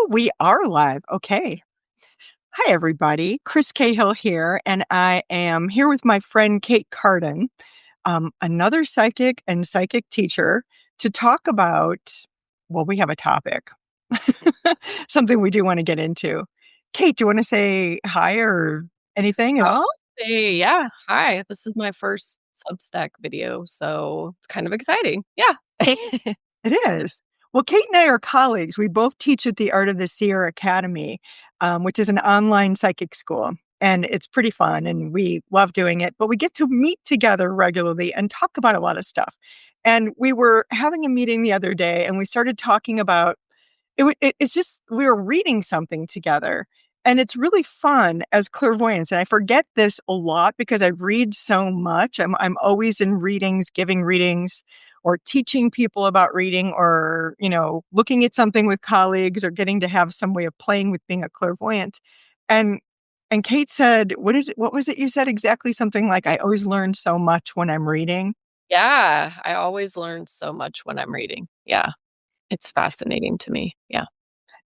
We are live. Okay. Hi, everybody. Kris Cahill here, and I am here with my friend Kate Cardon, another psychic and psychic teacher, to talk about, well, we have a topic, something we do want to get into. Kate, do you want to say hi or anything at all? Yeah. Hi. This is my first Substack video, so it's kind of exciting. Yeah. It is. Well, Kate and I are colleagues. We both teach at the Art of the Seer Academy, which is an online psychic school. And it's pretty fun and we love doing it. But we get to meet together regularly and talk about a lot of stuff. And we were having a meeting the other day and we started talking about it's just we were reading something together. And it's really fun as clairvoyants. And I forget this a lot because I read so much. I'm always in readings, giving readings or teaching people about reading or, looking at something with colleagues or getting to have some way of playing with being a clairvoyant. And and Kate said, what was it you said exactly? Something like, I always learn so much when I'm reading. Yeah. I always learn so much when I'm reading. Yeah. It's fascinating to me. Yeah.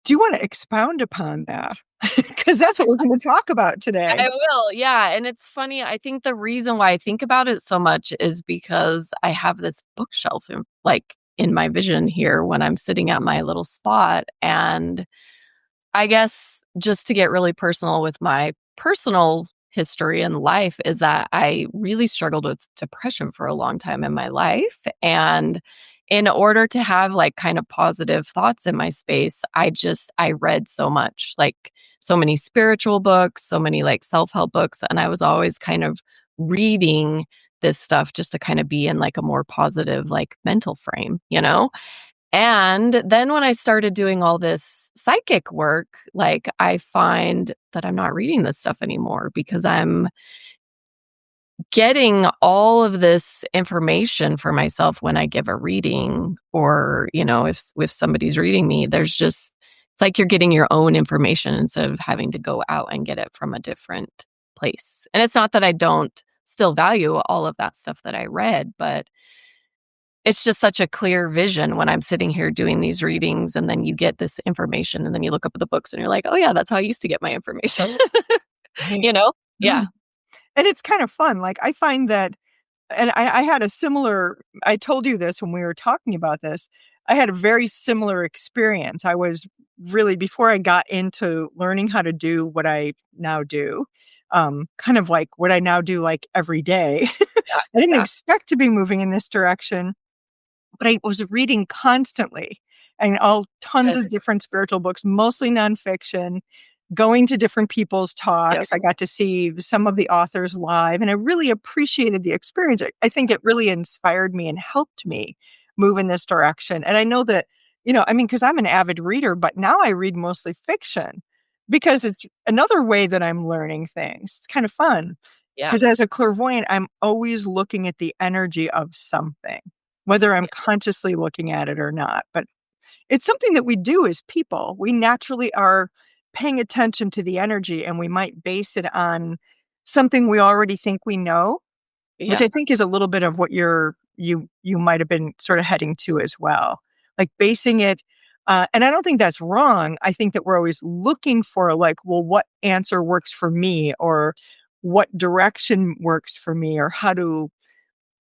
Do you want to expound upon that? Because that's what we're going to talk about today. I will. Yeah. And it's funny. I think the reason why I think about it so much is because I have this bookshelf in my vision here when I'm sitting at my little spot. And I guess just to get really personal with my personal history and life is that I really struggled with depression for a long time in my life. And in order to have kind of positive thoughts in my space, I read so much, so many spiritual books, so many self-help books. And I was always kind of reading this stuff just to kind of be in a more positive, mental frame. And then when I started doing all this psychic work, I find that I'm not reading this stuff anymore because I'm getting all of this information for myself when I give a reading or, if somebody's reading me, it's like you're getting your own information instead of having to go out and get it from a different place. And it's not that I don't still value all of that stuff that I read, but it's just such a clear vision when I'm sitting here doing these readings and then you get this information and then you look up at the books and you're like, oh yeah, that's how I used to get my information. Right. Yeah. And it's kind of fun. I find that, and I had a similar, I told you this when we were talking about this, I had a very similar experience. I was really, before I got into learning how to do what I now do, kind of like what I now do every day. Yeah. I didn't Yeah. expect to be moving in this direction, but I was reading constantly and all tons Good. of different spiritual books, mostly nonfiction, going to different people's Yep. talks. I got to see some of the authors live, and I really appreciated the experience. I think it really inspired me and helped me move in this direction. And I know that, because I'm an avid reader, but now I read mostly fiction because it's another way that I'm learning things. It's kind of fun Yeah. because as a clairvoyant, I'm always looking at the energy of something, whether I'm consciously looking at it or not. But it's something that we do as people. We naturally are paying attention to the energy and we might base it on something we already think we know, which Yeah. I think is a little bit of what you might have been sort of heading to as well. Like basing it and I don't think that's wrong. I think that we're always looking for well, what answer works for me or what direction works for me or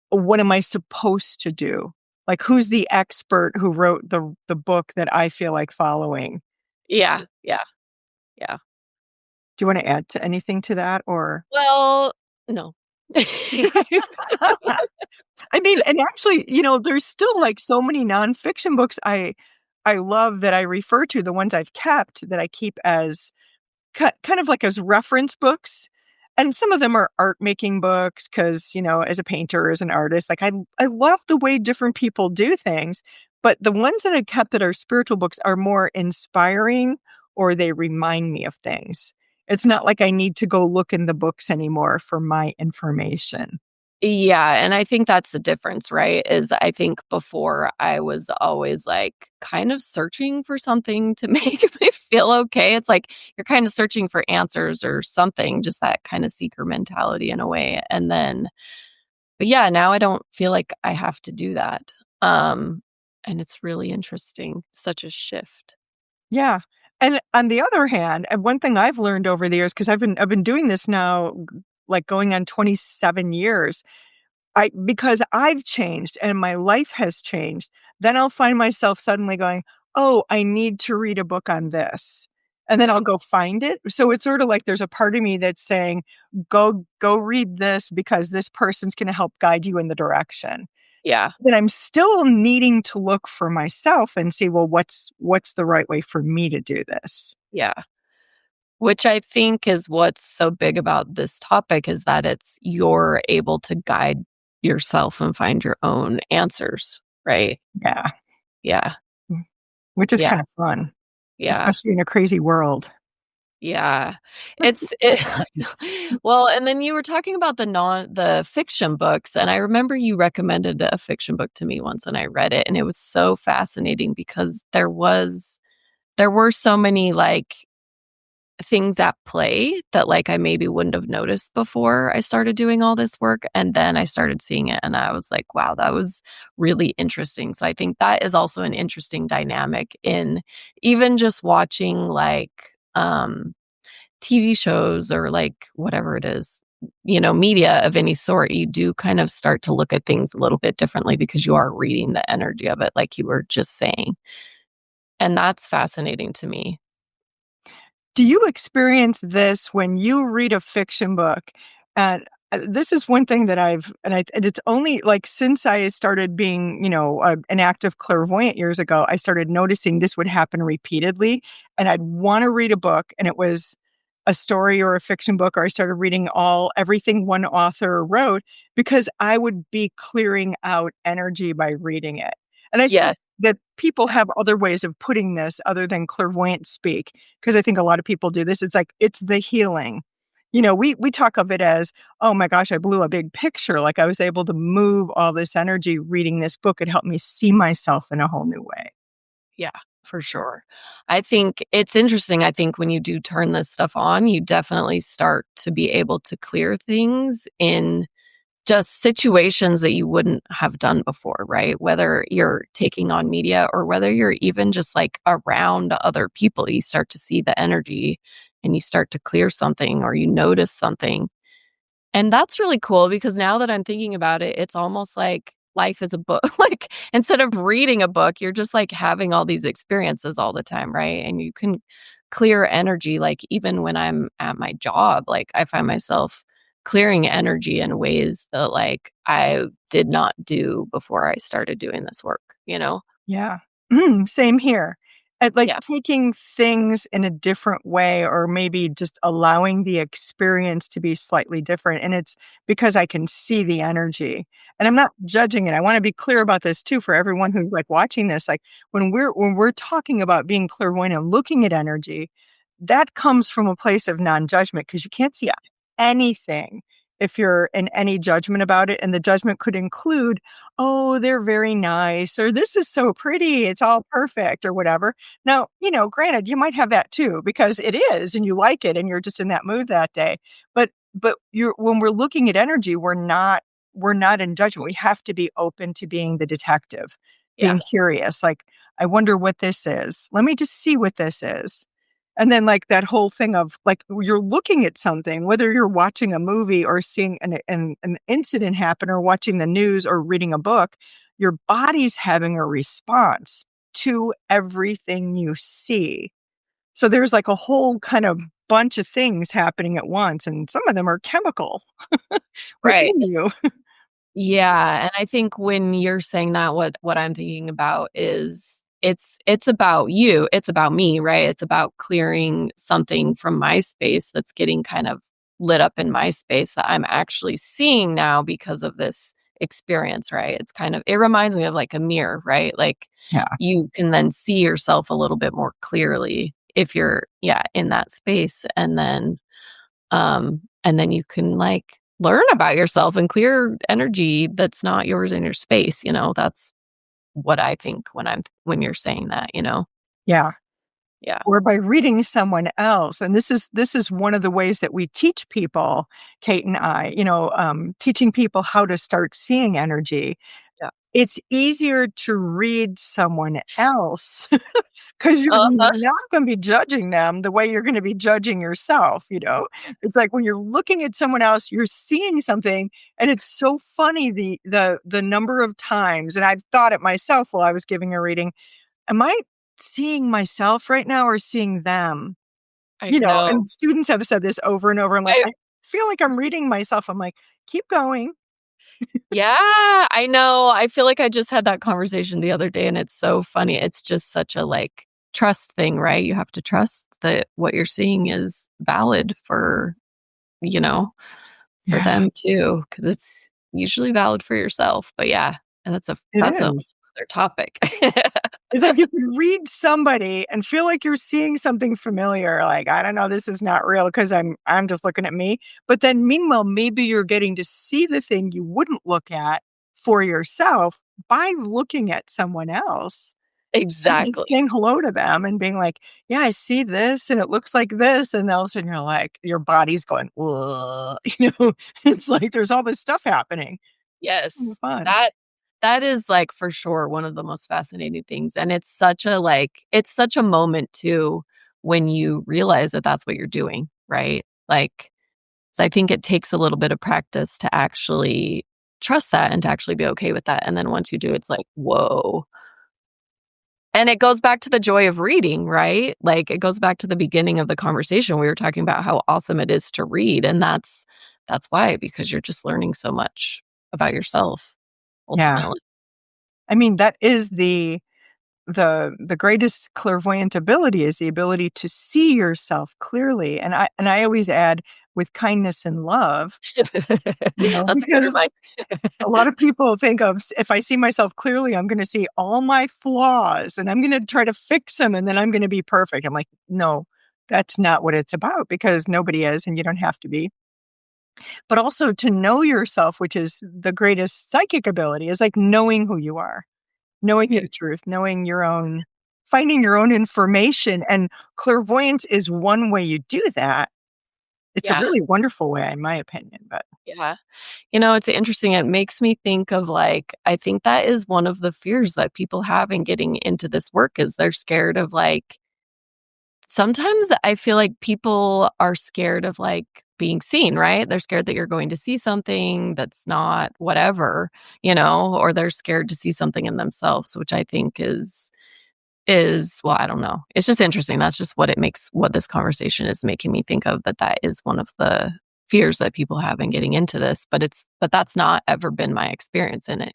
what am I supposed to do? Like, who's the expert who wrote the book that I feel like following? Yeah. Yeah. Yeah. Do you wanna add to anything to that or Well, no. I mean, and actually, there's still, so many nonfiction books I love that I refer to, the ones I've kept that I keep as kind of as reference books, and some of them are art-making books 'cause, as a painter, as an artist, I love the way different people do things, but the ones that I kept that are spiritual books are more inspiring or they remind me of things. It's not like I need to go look in the books anymore for my information. Yeah, and I think that's the difference, right? Is I think before I was always kind of searching for something to make me feel okay. It's like you're kind of searching for answers or something, just that kind of seeker mentality in a way. And then, but yeah, now I don't feel like I have to do that. And it's really interesting, such a shift. Yeah. And on the other hand, and one thing I've learned over the years, because I've been doing this now, like going on 27 years, because I've changed and my life has changed, then I'll find myself suddenly going, "Oh, I need to read a book on this." And then Yeah. I'll go find it. So it's sort of like there's a part of me that's saying, "Go read this because this person's gonna help guide you in the direction." Yeah. Then I'm still needing to look for myself and see, well, what's the right way for me to do this? Yeah. Which I think is what's so big about this topic is that it's you're able to guide yourself and find your own answers, right? Yeah. Yeah. Mm. Which is Yeah. kind of fun, Yeah. especially in a crazy world. Yeah. It well, and then you were talking about the fiction books, and I remember you recommended a fiction book to me once, and I read it, and it was so fascinating because there were so many, like, things at play that, like, I maybe wouldn't have noticed before I started doing all this work, and then I started seeing it, and I was like, "Wow, that was really interesting." So I think that is also an interesting dynamic in even just watching, like, TV shows or, like, whatever it is, media of any sort. You do kind of start to look at things a little bit differently because you are reading the energy of it, like you were just saying, and that's fascinating to me. Do you experience this when you read a fiction book? And this is one thing that and it's only like since I started being, an active clairvoyant years ago, I started noticing this would happen repeatedly. And I'd want to read a book, and it was a story or a fiction book, or I started reading everything one author wrote because I would be clearing out energy by reading it. And I think Yeah, that people yeah, have other ways of putting this other than clairvoyant speak, because I think a lot of people do this. It's like it's the healing. We talk of it as, "Oh my gosh, I blew a big picture." Like I was able to move all this energy reading this book. It helped me see myself in a whole new way. yeah, for sure. I think it's interesting. I think when you do turn this stuff on, you definitely start to be able to clear things in just situations that you wouldn't have done before, right? Whether you're taking on media or whether you're even just like around other people, you start to see the energy and you start to clear something or you notice something. And that's really cool because now that I'm thinking about it, it's almost like life is a book. Like instead of reading a book, you're just like having all these experiences all the time, right? And you can clear energy like even when I'm at my job, like I find myself clearing energy in ways that like I did not do before I started doing this work? Yeah. Same here. Like Yeah. taking things in a different way, or maybe just allowing the experience to be slightly different. And it's because I can see the energy. And I'm not judging it. I want to be clear about this too for everyone who's like watching this. Like when we're talking about being clairvoyant and looking at energy, that comes from a place of non-judgment, because you can't see anything if you're in any judgment about it. And the judgment could include, "Oh, they're very nice," or "This is so pretty, it's all perfect," or whatever. Now, granted, you might have that too because it is and you like it and you're just in that mood that day. But you're when we're looking at energy, we're not in judgment. We have to be open to being the detective, Yeah. being curious, like, "I wonder what this is. Let me just see what this is." And then, like, that whole thing of, like, you're looking at something, whether you're watching a movie or seeing an incident happen or watching the news or reading a book, your body's having a response to everything you see. So there's, like, a whole kind of bunch of things happening at once, and some of them are chemical Right. within you. Yeah, and I think when you're saying that, what I'm thinking about is it's about you, it's about me, right? It's about clearing something from my space that's getting kind of lit up in my space that I'm actually seeing now because of this experience, right? It reminds me of like a mirror, right? Like Yeah. you can then see yourself a little bit more clearly if you're yeah, in that space and then you can, like, learn about yourself and clear energy that's not yours in your space. That's what I think when you're saying that. Yeah. Yeah. Or by reading someone else. And this is one of the ways that we teach people, Kate and I, teaching people how to start seeing energy. Yeah. it's easier to read someone else because you're Uh-huh. not gonna be judging them the way you're gonna be judging yourself, you know? It's like when you're looking at someone else, you're seeing something, and it's so funny the number of times, and I've thought it myself while I was giving a reading, "Am I seeing myself right now or seing them?" I You know, know. and students have said this over and over. I'm like, I "I feel like I'm reading myself." I'm like, "Keep going." Yeah, I know. I feel like I just had that conversation the other day, and it's so funny. It's just such a, like, trust thing, right? You have to trust that what you're seeing is valid for, you know, for Yeah, them too, because it's usually valid for yourself. But yeah, and it that's a whole is. other topic. It's like you can read somebody and feel like you're seeing something familiar, like, "I don't know, this is not real because I'm just looking at me." But then meanwhile, maybe you're getting to see the thing you wouldn't look at for yourself by looking at someone else and just Exactly. saying hello to them and being like, "Yeah, I see this and it looks like this," and all of a sudden you're like your body's going, "Ugh," you know? It's like there's all this stuff happening. Yes. Fun. That is, like, for sure one of the most fascinating things, and it's such a, like it's such a moment too when you realize that that's what you're doing, right? Like, so I think it takes a little bit of practice to actually trust that and to actually be okay with that, and then once you do, it's like, "Whoa." And it goes back to the joy of reading, right? Like, it goes back to the beginning of the conversation. We were talking about how awesome it is to read, and that's why, because you're just learning so much about yourself, Yeah. ultimately. I mean, that is the greatest clairvoyant ability is the ability to see yourself clearly, and I always add with kindness and love, you know, That's a good because reminder. a lot of people think of if I see myself clearly, I'm gonna see all my flaws, and I'm gonna try to fix them, and then I'm gonna be perfect. I'm like, "No, that's not what it's about because nobody is, and you don't have to be." But also to know yourself, which is the greatest psychic ability, is like knowing who you are. Knowing Yeah. your truth, knowing your own finding your own information, and clairvoyance is one way you do that. It's a Yeah, really wonderful way, in my opinion, but yeah. You know, it's interesting, it makes me think of, like I think that is one of the fears that people have in getting into this work is they're scared of, like sometimes I feel like people are scared of, like, being seen, right? They're scared that you're going to see something that's not whatever, or they're scared to see something in themselves, which I think is well, I don't know. It's just interesting. That's just what this conversation is making me think of, that is one of the fears that people have in getting into this, but that's not ever been my experience in it?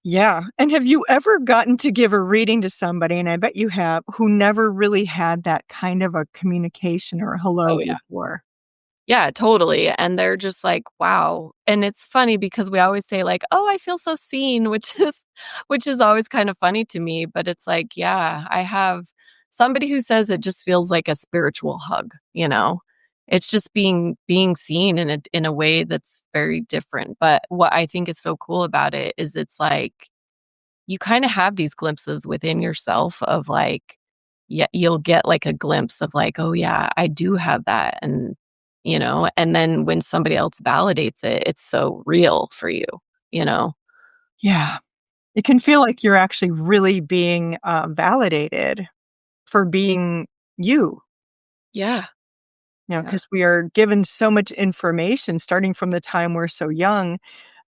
yeah. And have you ever gotten to give a reading to somebody, and I bet you have, who never really had that kind of a communication or hello Oh, yeah. before? Yeah, totally, and they're just like, "Wow," and it's funny because we always say like, "Oh, I feel so seen," which is always kind of funny to me, but it's like, yeah, I have somebody who says it just feels like a spiritual hug? It's just being seen in a way that's very different, but what I think is so cool about it is it's like you kinda have these glimpses within yourself of, like yeah, you'll get, like, a glimpse of, like, "Oh, yeah, I do have that," and then when somebody else validates it, it's so real for you? Yeah. It can feel like you're actually really being, validated for being you, Yeah, yeah, because we are given so much information starting from the time we're so young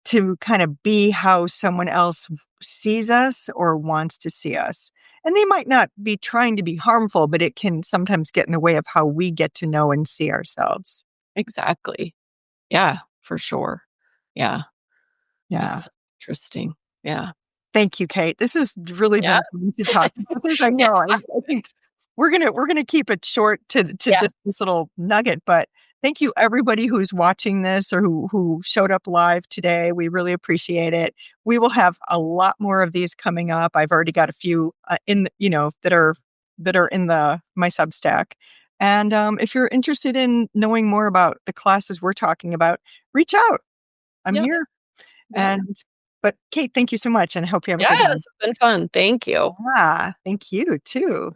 to kind of be how someone else sees us or wants to see us. And they might not be trying to be harmful, but it can sometimes get in the way of how we get to know and see ourselves. exactly. Yeah, for sure. Yeah, Yeah. that's interesting. Yeah. Thank you, Kate. This has really Yeah. been fun to talk about this. I Yeah, know. I think we're gonna keep it short to yeah, just this little nugget, but thank you everybody who's watching this or who showed up live today. We really appreciate it. We will have a lot more of these coming up. I've already got a few in the, that are in the my Substack. And if you're interested in knowing more about the classes we're talking about, reach out. I'm yeah, here. yeah. And but Kate, thank you so much, and I hope you have a Yeah, good one. it's been fun. Thank you. Ah, thank you too.